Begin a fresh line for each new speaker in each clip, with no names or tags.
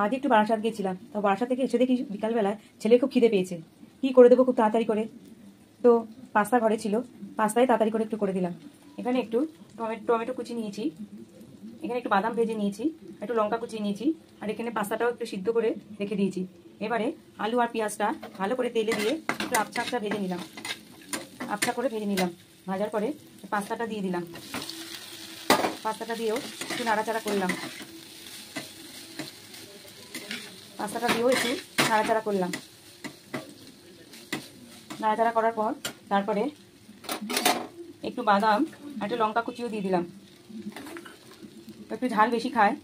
আজ একটু বারাসাত গেছিলাম, তো বারাসাত থেকে এসে দেখি বিকালবেলায় ছেলে খুব খিদে পেয়েছে। কি করে দেবো খুব তাড়াতাড়ি করে? তো পাস্তা ঘরে ছিল, পাস্তায় তাড়াতাড়ি করে একটু করে দিলাম। এখানে একটু টমেটো কুচি নিয়েছি, এখানে একটু বাদাম ভেজে নিয়েছি, একটু লঙ্কা কুচি নিয়েছি, আর এখানে পাস্তাটাও একটু সিদ্ধ করে রেখে দিয়েছি। এবারে আলু আর পেঁয়াজটা ভালো করে তেলে দিয়ে একটু আবছা আবছা ভেজে নিলাম, আবছা করে ভেজে নিলাম। ভাজার পরে পাস্তাটা দিয়ে দিলাম, পাস্তাটা দিয়েও একটু নাড়াচাড়া করলাম, পাস্তাটা দিয়েও একটু নাড়াচাড়া করলাম। নাড়াচাড়া করার পর তারপরে একটু বাদাম আর একটু লঙ্কা কুচিও দিয়ে দিলাম, একটু ঝাল বেশি খায়।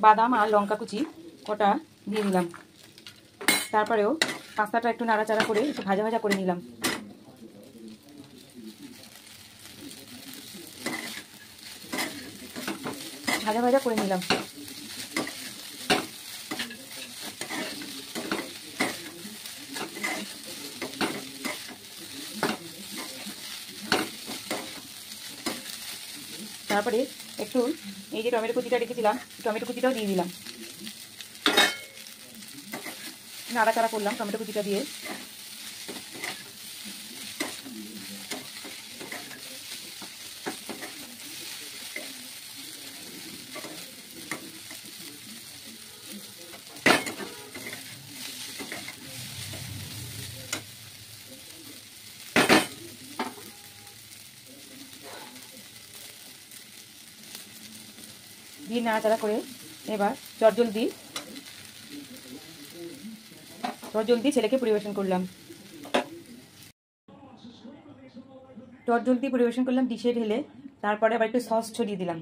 বাদাম আর লঙ্কা কুচি কটা দিয়ে দিলাম। তারপরেও পাস্তাটা একটু নাড়াচাড়া করে একটু ভাজা ভাজা করে নিলাম। ভাজা ভাজা করে নিলাম। তারপরে একটু এই যে টমেটো কুচিটা রেখেছিলাম, টমেটো কুচিটাও দিয়ে দিলাম। নাড়াচাড়া করলাম টমেটো কুচিটা দিয়ে। দিয়ে নাড়াচাড়া করে এবার চটজলদি ছেলেকে পরিবেশন করলাম। চটজলদি পরিবেশন করলাম ডিশে ঢেলে। তারপরে আবার একটু সস ছড়িয়ে দিলাম।